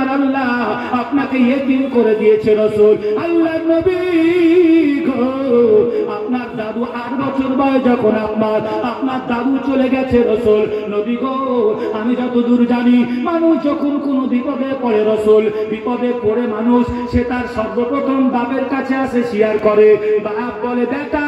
আমার আল্লাহ আপনাকে ইয়েতিম করে দিয়েছে রাসূল। আল্লাহর নবী গো, আপনার দাদু 8 বছর বয়স যখন আপনার দাদু চলে গেছে রাসূল। নবী গো, আমি যতদূর জানি মানুষ যখন কোনো বিপদে পড়ে রাসূল, বিপদে পড়ে মানুষ সে তার সর্বপ্রথম বাপের কাছে আসে, শেয়ার করে। বাপ বলে, বেটা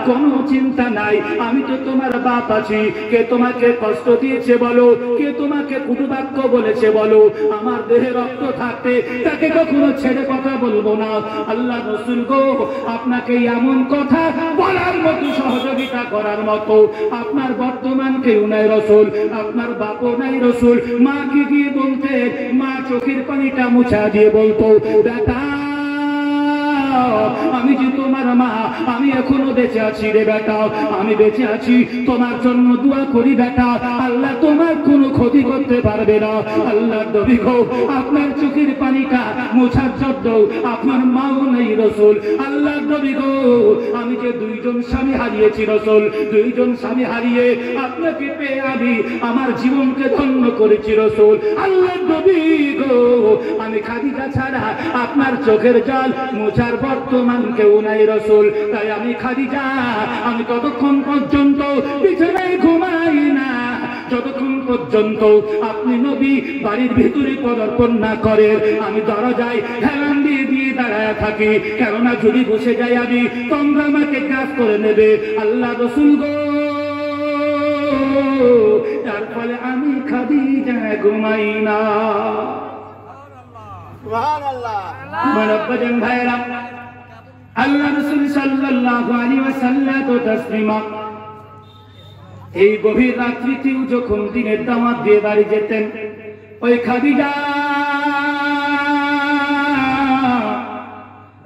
কোনো চিন্তা নাই, আমি তো তোমার বাপ আছি। কে তোমাকে কষ্ট দিয়েছে বলো, কে তোমাকে কুটুবাক্য বলেছে বলো, আমার দেহে রক্ত থাকতে তাকে কখনো ছেড়ে কথা বলবো না। আল্লাহ রাসূল গো, আপনাকে এমন কথা বলার মতো, সহযোগিতা করার মতো আপনার বর্তমান কেউ নাই রাসূল, আপনার বাপও নাই রাসূল। মা কি গিয়ে বলতে, মা চোখের পানিটা মুছা দিয়ে বলতো, বেটা আমি যে তোমার মা, আমি এখনো বেঁচে আছি রে বেটা, আমি বেঁচে আছি, তোমার জন্য দোয়া করি বেটা, আল্লাহ তোমার কোনো ক্ষতি করতে পারবে না। আল্লাহ নবী গো, আপনার চোখের পানিটা মোছার জন্য আপনার মাও নেই রাসূল। আল্লাহ নবী গো, আমি যে 2জন স্বামী হারিয়েছি রাসূল, 2জন স্বামী হারিয়ে আপনাকে পেয়ে আমি আমার জীবনকে ধন্য করেছি রাসূল। আল্লাহ নবী গো, আমি খাদিজা ছাড়া আপনার চোখের জল মোছার বর্তমান কেউ নাই রাসূল। তাই আমি খাদিজা, আমি ততক্ষণ পর্যন্ত বিছানায় ঘুমাই না যতক্ষণ পর্যন্ত আপনি নবী বাড়ির ভিতরে পদার্পণ না করেন। আমি দরজায় হেলান দিয়ে দিয়ে দাঁড়ায় থাকি, কেননা যদি বসে যাই আমি তোমরা আমাকে কাজ করে নেবে। আল্লাহ রাসূল গো, তার ফলে আমি খাদিজা ঘুমাই না। সুবহানাল্লাহ। ভাইরা, আল্লাহ রাসূল সাল্লাল্লাহু আলাইহি ওয়াসাল্লাম তো তাসলিমা এই গভীর রাত্রিতেও যখন দিনের দাওয়াত দিয়ে বাড়ি যেতেন, ওই খাদিজা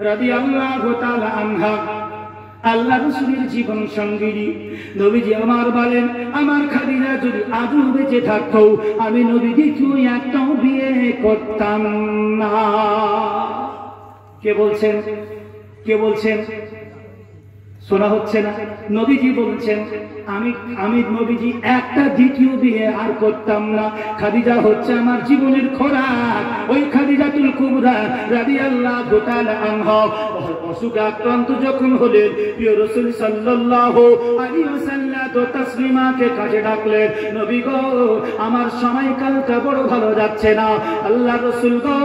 রাদিয়াল্লাহু তাআলা আনহা আল্লাহ রাসূলের জীবন সঙ্গিনী। নবীজি আমার বলেন, আমার খাদিজা যদি আজও বেঁচে থাকতো আমি নবীজি তুই একটাও বিয়ে করতাম না। কে বলছেন? কে বলছেন? শোনা হচ্ছে না? নবীজি বলছেন, আমি নবীজি একটা দ্বিতীয় বিয়ে আর করতাম না। খাদিজা হচ্ছে আমার জীবনের খোরাক। ওই খাদিজাতুল কুবরা রাদিয়াল্লাহু তাআলা আনহা অসুখে আক্রান্ত যখন হলেন, প্রিয় রাসূল সাল্লাল্লাহু আলাইহি ওয়াসাল্লাম তো তাসলিমাকে কাছে ডাকলেন, নবী গো, আমার সময়কালটা বড় ভালো যাচ্ছে না। আল্লাহ রাসূল গো,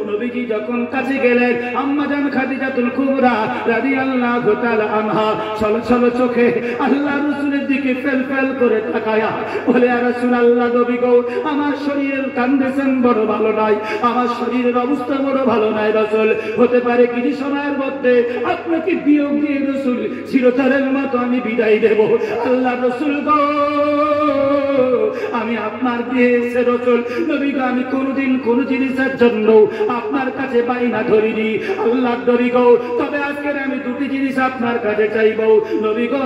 নবীজি যখন কাছে গেলেন, আম্মা জান খাদিজাতুল কুবরা রাদিয়াল্লাহু তাআলা আনহা ছলছল চোখে আল্লাহ রাসূলের দিকে ফেল করে তাকায়া বলে, ইয়া রাসূলুল্লাহ, নবী গো, আমার শরীরের কন্ডিশন বড় ভালো নাই, আমার শরীরের অবস্থা বড় ভালো নাই রাসূল। হতে পারে কিছু সময়ের মধ্যে আপনাকে বিয়োগ দিয়ে রাসূল চিরতরের মতো আমি বিদায় দেব। আল্লাহ রাসূল গো, আমি আপনার দিয়েছে রাসূল, নবী গো, আমি কোনদিন কোন জিনিসের জন্য আপনার কাছে বাইনা ধরিনি। আল্লাহর নবী গো, তবে আজকের আমি দুটি জিনিস আপনার কাছে চাইবো। নবী গো,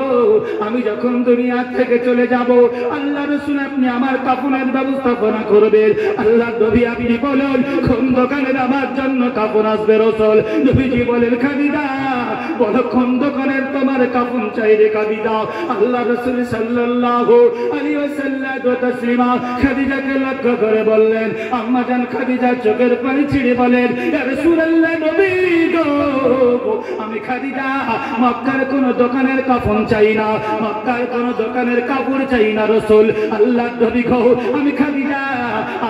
আমি যখন দুনিয়া থেকে চলে যাব, আল্লাহ রাসূল আপনি আমার কাফনের ব্যবস্থাপনা করবেন। আল্লাহর নবী আপনি বলেন, কোন দোকানের আমার জন্য কাফন আসবে রাসূল? নবীজি বলেন, খাদিজা বলো, কোন দোকানের তোমার কাফন চাই রে খাদিজা? আল্লাহ রাসূল সাল্লাল্লাহু আলাইহি ওয়াসাল্লাম তাসলিমা খাদিজাকে লক্ষ্য করে বললেন, আম্মা জান খাদিজা চোখের পানি ছিঁড়ে বলেন, ইয়া রাসূলুল্লাহ, নবী গো, আমি খাদিজা মক্কার কোন দোকানের কাফন চাই না, মক্কার কোন দোকানের কাপড় চাই না রাসূল। আল্লাহর নবী গো, আমি খাদিজা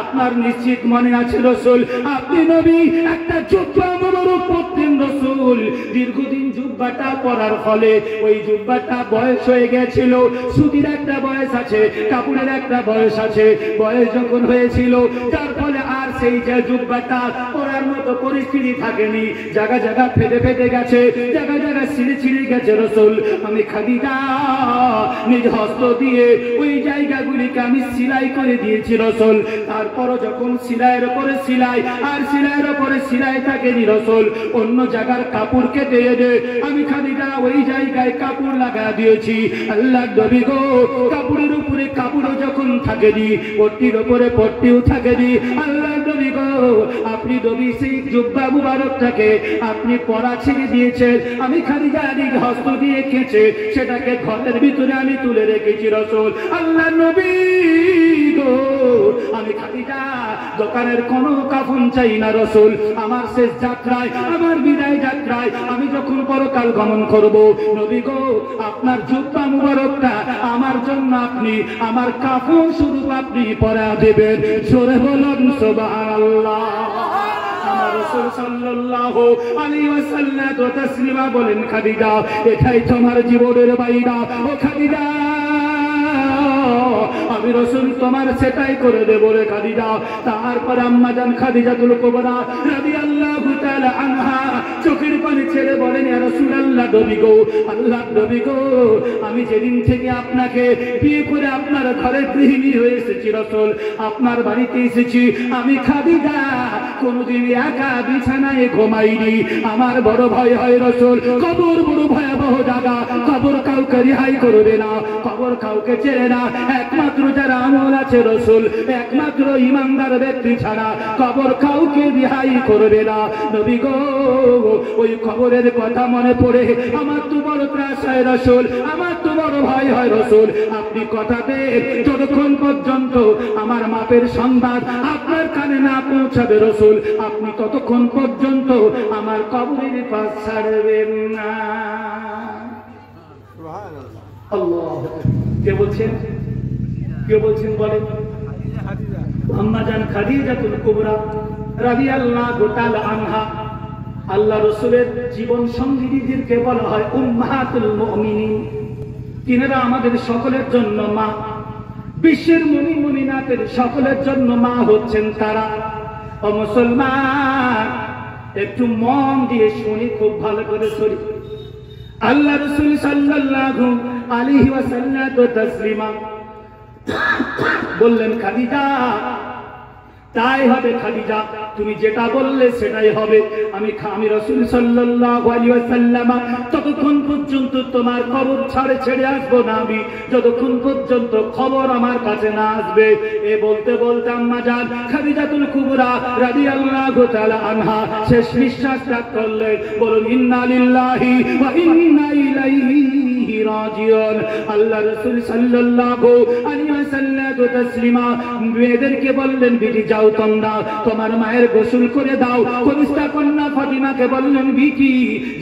আপনার নিশ্চিত মনে আছে রাসূল, আপনি নবী একটা জুব্বা মোবারক পরতেন রাসূল। দীর্ঘদিন জুব্বাটা পরার ফলে ওই জুব্বাটা বয়স হয়ে গেছিল। সুতির একটা বয়স আছে, কাপড়ের একটা বয়স আছে। বয়স যখন হয়েছিল, যার ফলে আর সেই যে জুব্বাটা পরার মতো পরিস্থিতি থাকেনি, জায়গা জায়গা ফেটে গেছে, জায়গা জায়গা ছিঁড়ে গেছে রাসূল। আমি খাদিজা নিজ হস্ত দিয়ে ওই জায়গাগুলিকে আমি সেলাই করে দিয়েছি রাসূল। তারপরও যখন সেলাইয়ের উপরে সেলাই আর সেলাইয়ের উপরে সেলাই থাকেনি রাসূল, অন্য জায়গার কাপড় কেটে এনে আমি খাদিজা ওই জায়গায় কাপড় লাগা দিয়েছি। আল্লাহর নবী গো, কাপড়ের উপরে কাপড়ও যখন থাকেনি, পট্টির উপরে পট্টিও থাকেনি, আল্লাহর নবী গো, আপনি নবী সেই জুব্বা মুবারকটাকে আপনি পরা ছেড়ে দিয়েছেন। আমি খাদিজা নিজ হস্ত দিয়ে কেচে সেটাকে ঘরের ভিতরে আমি তুলে রেখেছি রাসূল। আল্লাহর নবী গো, আমি খাদিজা দোকানের কোনো কাফন চাই না রসুল। আমার শেষ যাত্রায়, আমার বিদায় যাত্রায় আমি যখন পরকাল গমন করব, নবী গো আপনার জুব্বা মুবারকটা আমার জন্য আপনি আমার কাফন স্বরূপ আপনি পরা দেবেন। জোরে বলুন সুবহানাল্লাহ। আমার রাসূল সাল্লাল্লাহু আলাইহি ওয়াসাল্লাম তো তাসলিমা বলেন, খাদিজা এটাই তোমার জীবনের বাইরা। ও খাদিজা আমি রাসূল তোমার সেটাই করে দেব রে খাদিজা। তারপর আম্মা জান খাদিজাতুল কুবরা রাদিয়াল্লাহু তাআলা আনহা চোখের পানি ছেড়ে বলেন, ইয়া রাসূলুল্লাহ, নবী গো, আল্লাহর নবী গো, আমি যেদিন থেকে আপনাকে বিয়ে করে আপনার ঘরে গৃহিণী হয়ে এসেছি রাসূল, আপনার বাড়িতে এসেছি, আমি খাদিজা কোনদিন একা বিছানায় ঘুমাইনি। আমার বড় ভয় হয় রাসূল, কবর বড় ভয়াবহ জায়গা, কবর কাউকে রেহাই করবে না, কবর কাউকে ছেড়ে না। একমাত্র যারা আমল আছে রাসূল, একমাত্র ইমানদার ব্যক্তি ছাড়া কবর কাউকে রেহাই করবে না। নবী গো ওই কবরের কথা মনে পড়ে আমার তো বড় ত্রাস হয় রাসূল, আমার তো বড় ভয় হয় রাসূল। আপনি কথাতে যতক্ষণ পর্যন্ত আমার মাপের সংবাদ আপনার কানে না পৌঁছাবে রাসূল, আপনি ততক্ষণ পর্যন্ত আমার কবরের পাশ ছাড়বেন না। আল্লাহ, কে বলছেন? কে বলছেন বলেন? আম্মা জান খাদিজাতুল কুবরা রাদিয়াল্লাহু তাআলা আনহা। আল্লাহ রাসূলের জীবন সঙ্গীদেরকে বলা হয় উম্মাহাতুল মুমিনিন। তিনারা আমাদের সকলের জন্য মা, বিশ্বের মুমিন মুমিনাতের সকলের জন্য মা হচ্ছেন তারা। ও মুসলমান, একটু মন দিয়ে শুনি, খুব ভালো করে শুনি। আল্লাহ রাসূল সাল্লাল্লাহু আলাইহি ওয়াসাল্লাম তো তাসলিমা বললেন, খাদিজা তাই হবে, খাদিজা তুমি যেটা বললে সেটাই হবে। আমি রাসূল সাল্লাল্লাহু আলাইহি ওয়াসাল্লাম ততক্ষণ পর্যন্ত তোমার কবর ছেড়ে আসবো না, আমি যতক্ষণ পর্যন্ত খবর আমার কাছে না আসবে। এ বলতে বলতে আম্মা জান খাদিজাতুল কুবরা রাদিয়াল্লাহু তাআলা আনহা শেষ নিঃশ্বাস ত্যাগ করলেন। বলুন ইন্না লিল্লাহি ওয়া ইন্না ইলাইহি রাজিউন। আল্লাহ রাসূল সাল্লাল্লাহু আলাইহি ওয়াসাল্লাম তাসলিমা মেয়েদেরকে বললেন, বিটি যাও তোমরা তোমার মায়ের গোসল করে দাও। কনিষ্ঠা কন্যা ফাতিমাকে বললেন, বিটি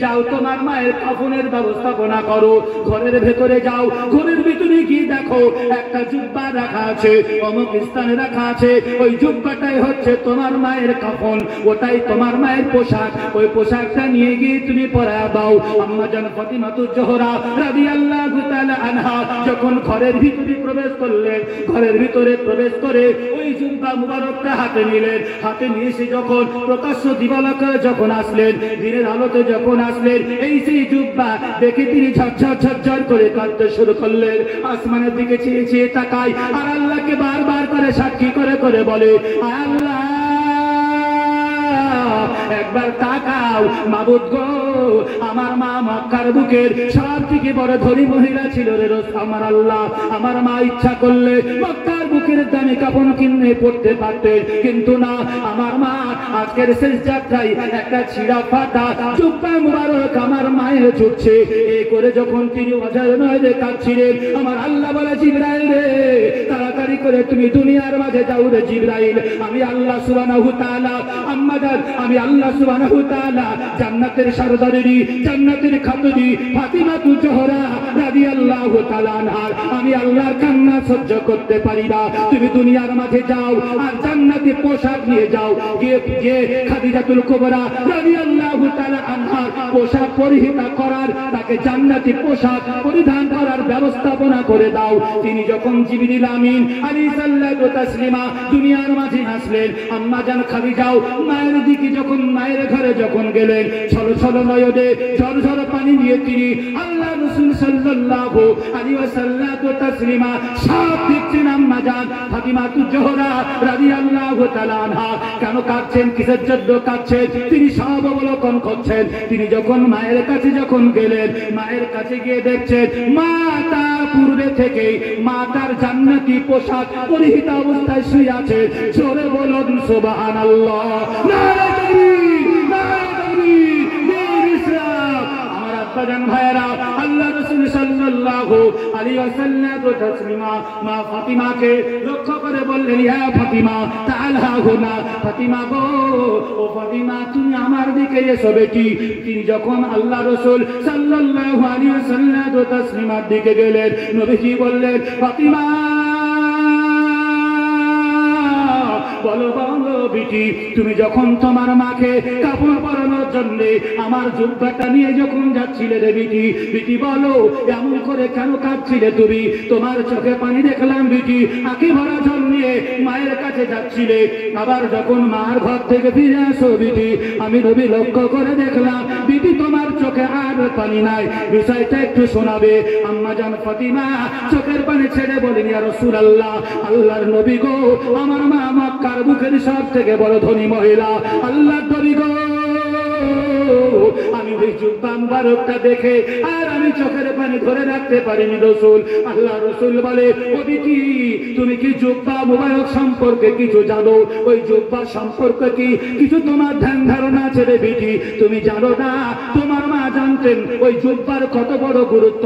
যাও তোমার মায়ের কাফনের ব্যবস্থাপনা করো। ঘরের ভেতরে যাও, ঘরের ভিতরে গিয়ে দেখো একটা জুব্বা রাখা আছে, অমুক স্থানে রাখা আছে, ওই জুব্বাটাই হচ্ছে তোমার মায়ের কাফন, ওটাই তোমার মায়ের পোশাক। ওই পোশাকটা নিয়ে গিয়ে তুমি পরায়া দাও। আম্মা জান ফাতিমাতুজ জোহরা রাদিয়াল্লাহু তাআলা আনহা যখন ঘরের ভিতরে প্রবেশ করলেন, ঘরের ভিতরে প্রবেশ করে ওই জুব্বা মুবারকটা হাতে নিলেন। হাতে নিয়ে এসে যখন প্রকাশ্য দিবালোকে যখন আসলেন, দিনের আলোতে যখন আসলেন, এই সেই জুব্বা দেখে তিনি ঝরঝর ঝরঝর করে কাঁদতে শুরু করলেন। আসমানের দিকে চেয়ে চেয়ে তাকায় আর আল্লাহকে বারবার করে সাক্ষী করে করে বলে, আল্লাহ একবার তাকাও মাবুদ গো, আমার মা মক্কার বুকের সব থেকে বড় ধনী মহিলা ছিল রে আমার আল্লাহ। আমার মা ইচ্ছা করলে মক্কার বুকের দামি কাপড় কিনে পড়তে পারতেন, কিন্তু না, আমার মা আজকের শেষ যাত্রায় একটা ছিঁড়া ফাটা জুব্বা মুবারক আমার মায়ের ছুটছে। এই করে যখন তিনি অজায় নয় রে কাঁদছিলেন, আমার আল্লাহ বলে, জিবরাইল রে তাড়াতাড়ি করে তুমি দুনিয়ার মাঝে যাও রে জিবরাইল। আমি আল্লাহ সুবহানাহু তাআলা আম্মা জান, আমি আল্লাহ সুবহানাহু তাআলা জান্নাতের সরদারিনী, জান্নাতের খাতুনি ফাতিমাতুজ জোহরা রাদিয়াল্লাহু তাআলা আনহা, আমি আল্লাহর কান্না সহ্য করতে পারি না। তুমি দুনিয়ার মাঝে যাও আর জান্নাতি পোশাক নিয়ে যাও, গিয়ে খাদিজাতুল কুবরা রাদিয়াল্লাহু তাআলা আনহা পোশাক পরিহিত করার, তাকে জান্নাতি পোশাক পরিধান করার ব্যবস্থাপনা করে দাও। তিনি যখন জিবরিল আমিন আলাইহিস সালাতু তাসলিমা দুনিয়ার মাঝে আসলেন, আম্মা জান খাদিজাও মায়ের দিকে যখন মায়ের ঘরে যখন গেলেন, ছলো ছলো নয়নে ঝরঝর পানি নিয়ে তিনি আল্লাহ রাসূল সাল্লাল্লাহু আলাইহি ওয়াসাল্লাম তাসলিমা সব দেখছেন। আম্মা জান ফাতিমাতুজ জোহরা রাদিয়াল্লাহু তাআলা আনহা কেন কাঁদছেন, কিসের জন্য কাঁদছেন, তিনি সব অবলোকন করছেন। তিনি যখন মায়ের কাছে যখন গেলেন, মায়ের কাছে গিয়ে দেখছেন মা তার পূর্বে থেকে মা তার জান্নাতি পোশাক পরিহিত অবস্থায় শুয়ে আছে। জোরে বলুন সুবহানাল্লাহ। নারে তাকবীর, নারে তাকবীর। আব্বাজান ভাইয়েরা, আল্লাহ রাসূল সাল্লাল্লাহু আলাইহি ওয়াসাল্লাম তাসলিমা মা ফাতিমাকে লক্ষ্য করে বললেন, ইয়া ফাতিমা তাআলা হুনা, ফাতিমা গো, ও ফাতিমা তুমি আমার দিকে এসো বেটি। তিনি যখন আল্লাহ রাসূল সাল্লাল্লাহু আলাইহি ওয়াসাল্লাম তাসলিমার দিকে গেলেন, নবীজি বললেন, ফাতিমা বলো বলো বিটি, তুমি যখন তোমার মাকে কাপড় পরানোর জন্য আমার জুব্বাটা নিয়ে যখন যাচ্ছিলে রে বিটি, বিটি বলো এমন করে কেন কাঁদছিলে তুমি? তোমার চোখে পানি দেখলাম বিটি, আঁখি ভরা জল নিয়ে মায়ের কাছে যাচ্ছিলে, আবার যখন মার ঘর থেকে ফিরে আসো বিটি, আমি নবী লক্ষ্য করে দেখলাম বিটি তোমার চোখে আর পানি নাই। বিষয়টা একটু শোনাবে। আম্মাজান ফাতিমা চোখের পানি ছেড়ে বলেন, ইয়া রাসূলুল্লাহ, আল্লাহর নবী গো, আমার মা মক্কার বুকের সব থেকে বড় ধনী মহিলা, আল্লাহর নবী গো, আমি ওই জুব্বা মুবারকটা দেখে আর আমি চোখের পানি ধরে রাখতে পারিনি রাসূল। আল্লাহ রাসূল বলে, ও বিটি তুমি কি জুব্বা মুবারক সম্পর্কে কিছু জানো? ওই জুব্বা সম্পর্কে কি কিছু তোমার ধ্যান ধারণা আছে রে বিটি? তুমি জানো না? তোমার মা জানতেন ওই জুব্বার কত বড় গুরুত্ব।